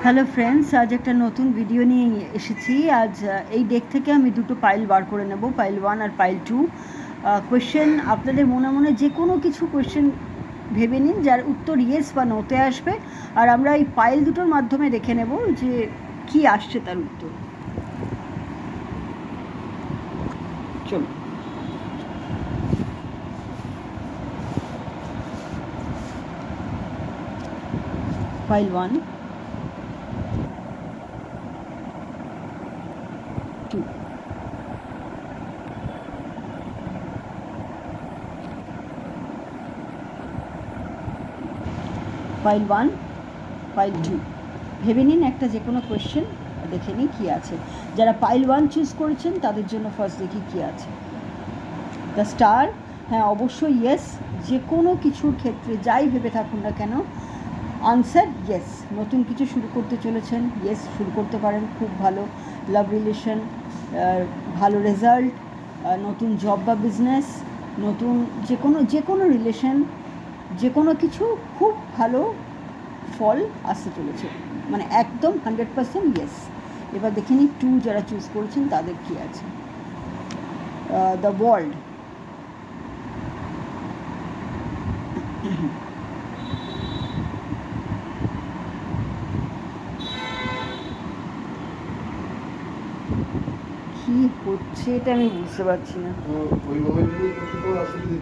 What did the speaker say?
Hello friends, আজ একটা নতুন ভিডিও নিয়ে এসেছি। আজ এই ডেক থেকে আমি দুটো পাইল বার করে নেব, পাইল 1 আর পাইল 2। কোয়েশ্চেন আপনাদের মনে মনে যে কোনো কিছু কোয়েশ্চেন ভেবে নিন যার উত্তর ইয়েস বা নোতে আসবে, আর আমরা এই পাইল দুটোর মাধ্যমে দেখে নেব যে কি আসছে তার উত্তর। চলুন। Pile 1, 2, pile 1, pile 2। ভেবে নিন একটা যে কোনো কোয়েশ্চেন, দেখে নিই কী আছে। যারা পাইল 1 চুজ করেছেন তাদের জন্য ফার্স্ট দেখি কী আছে। দ্য স্টার, হ্যাঁ অবশ্যই ইয়েস। যে কোনো কিছুর ক্ষেত্রে যাই ভেবে থাকুন না কেন, আনসার ইয়েস। নতুন কিছু শুরু করতে চলেছেন, ইয়েস শুরু করতে পারেন, খুব ভালো। লাভ রিলেশন, ভালো রেজাল্ট, নতুন জব বা বিজনেস, নতুন যে কোনো রিলেশন, যে কোনো কিছু খুব ভালো ফল আসতে চলেছে, মানে একদম 100% ইয়েস। এবার দেখে নিই 2 যারা চুজ করেছেন তাদের কী আছে। দ্য ওয়ার্ল্ড, কি হচ্ছে এটা আমি বুঝতে পারছি না।